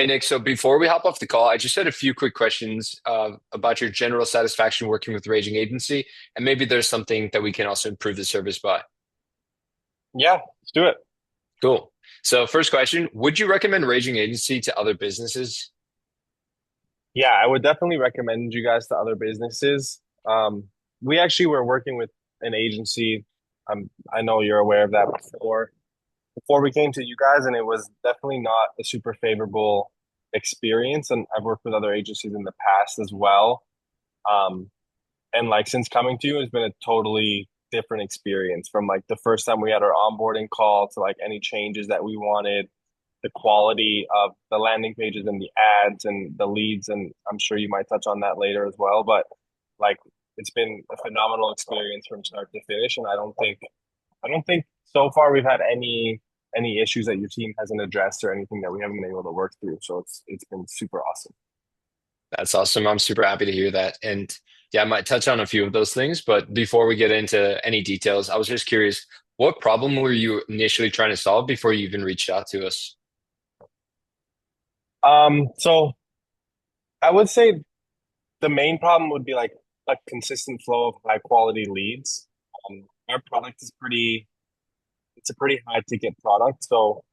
Hey Nick, so before we hop off the call, I just had a few quick questions about your general satisfaction working with Raging Agency, and maybe there's something that we can also improve the service by. Yeah, let's do it. Cool. So first question, would you recommend Raging Agency to other businesses? Yeah, I would definitely recommend you guys to other businesses. We actually were working with an agency. I know you're aware of that before we came to you guys, and it was definitely not a super favorable experience. And I've worked with other agencies in the past as well. Um, and like since coming to you, it's been a totally different experience from like the first time we had our onboarding call to like any changes that we wanted, the quality of the landing pages and the ads and the leads. And I'm sure you might touch on that later as well. But like it's been a phenomenal experience from start to finish. And I don't think so far we've had any issues that your team hasn't addressed or anything that we haven't been able to work through. So it's been super awesome. That's awesome. I'm super happy to hear that. And yeah, I might touch on a few of those things, but before we get into any details, I was just curious, what problem were you initially trying to solve before you even reached out to us? So I would say the main problem would be like a consistent flow of high quality leads. Our product is it's a pretty high ticket product. So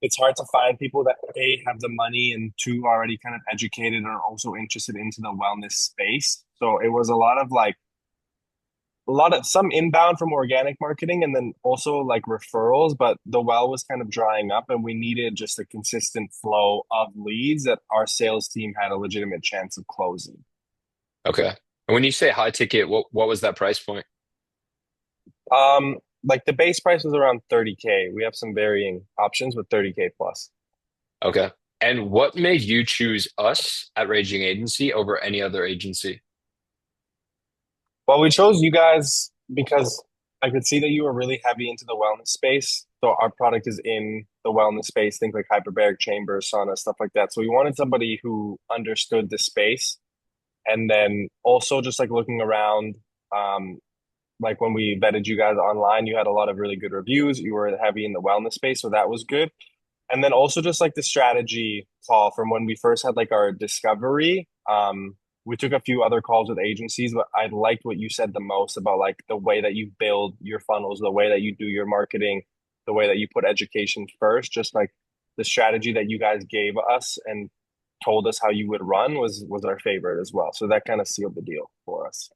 it's hard to find people that A, have the money, and two, already kind of educated and are also interested into the wellness space. So it was a lot of some inbound from organic marketing and then also like referrals, but the well was kind of drying up and we needed just a consistent flow of leads that our sales team had a legitimate chance of closing. Okay. And when you say high ticket, what was that price point? Like the base price was around 30K. We have some varying options with 30K plus. Okay. And what made you choose us at Raging Agency over any other agency? Well, we chose you guys because I could see that you were really heavy into the wellness space. So our product is in the wellness space, things like hyperbaric chambers, sauna, stuff like that. So we wanted somebody who understood the space. And then also just like looking around, um, like when we vetted you guys online, you had a lot of really good reviews. You were heavy in the wellness space, so that was good. And then also just like the strategy call from when we first had like our discovery. We took a few other calls with agencies, but I liked what you said the most about like the way that you build your funnels, the way that you do your marketing, the way that you put education first, just like the strategy that you guys gave us and told us how you would run was our favorite as well. So that kind of sealed the deal for us.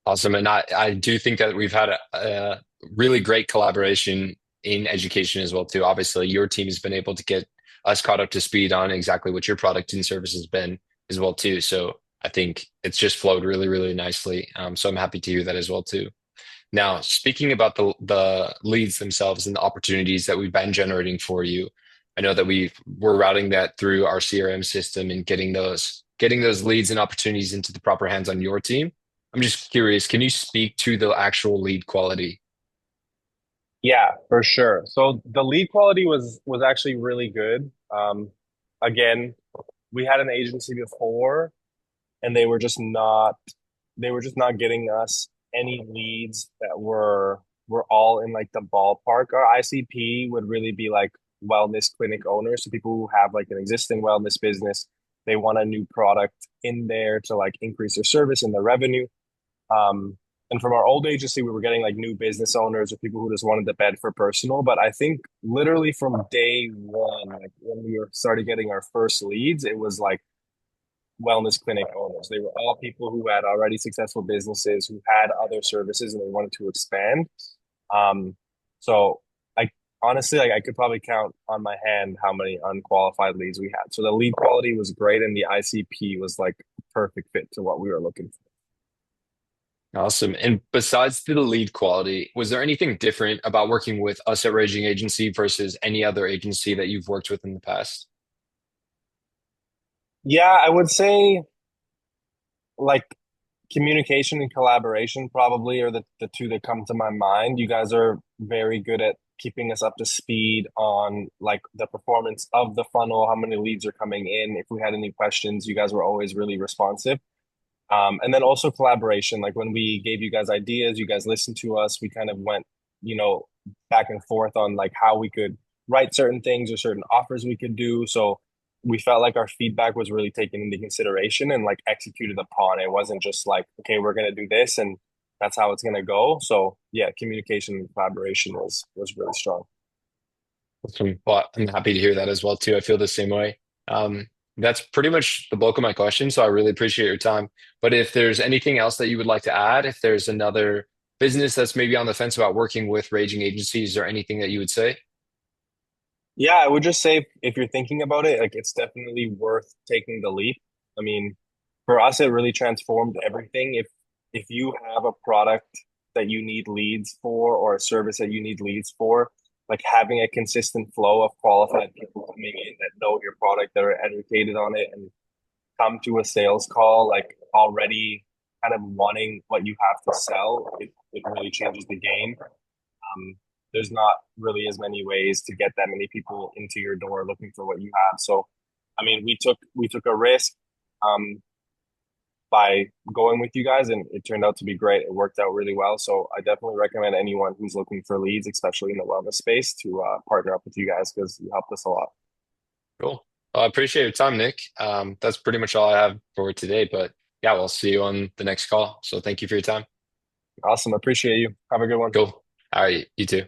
Awesome. And I do think that we've had a really great collaboration in education as well, too. Obviously, your team has been able to get us caught up to speed on exactly what your product and service has been as well, too. So I think it's just flowed really, really nicely. So I'm happy to hear that as well, too. Now, speaking about the leads themselves and the opportunities that we've been generating for you, I know that we're routing that through our CRM system and getting those leads and opportunities into the proper hands on your team. I'm just curious, can you speak to the actual lead quality? Yeah, for sure. So the lead quality was actually really good. Again, we had an agency before and they were just not getting us any leads that were all in like the ballpark. Our ICP would really be like wellness clinic owners, so people who have like an existing wellness business, they want a new product in there to like increase their service and their revenue. Um, and from our old agency, we were getting like new business owners or people who just wanted the bed for personal. But I think literally from day one, like when we were started getting our first leads, it was like wellness clinic owners. They were all people who had already successful businesses, who had other services, and they wanted to expand. Um, so I honestly, like I could probably count on my hand how many unqualified leads we had. So the lead quality was great, and the ICP was like a perfect fit to what we were looking for. Awesome. And besides the lead quality, was there anything different about working with us at Raging Agency versus any other agency that you've worked with in the past? Yeah, I would say like communication and collaboration probably are the two that come to my mind. You guys are very good at keeping us up to speed on like the performance of the funnel, how many leads are coming in. If we had any questions, you guys were always really responsive. And then also collaboration. Like when we gave you guys ideas, you guys listened to us. We kind of went, you know, back and forth on like how we could write certain things or certain offers we could do. So we felt like our feedback was really taken into consideration and like executed upon. It wasn't just like, okay, we're gonna do this and that's how it's gonna go. So yeah, communication and collaboration was really strong. Well, I'm happy to hear that as well too. I feel the same way. That's pretty much the bulk of my question, so I really appreciate your time. But if there's anything else that you would like to add, if there's another business that's maybe on the fence about working with raging agencies or anything that you would say? Yeah, I would just say if you're thinking about it, like it's definitely worth taking the leap. I mean, for us, it really transformed everything. If you have a product that you need leads for or a service that you need leads for, like having a consistent flow of qualified people coming in that know your product, that are educated on it, and come to a sales call like already kind of wanting what you have to sell, it really changes the game. There's not really as many ways to get that many people into your door looking for what you have. So, I mean, we took a risk um, by going with you guys, and it turned out to be great. It worked out really well. So, I definitely recommend anyone who's looking for leads, especially in the wellness space, to partner up with you guys because you helped us a lot. Cool. Well, I appreciate your time, Nick. That's pretty much all I have for today, but yeah, we'll see you on the next call. So thank you for your time. Awesome, appreciate you. Have a good one. Cool. All right, you too.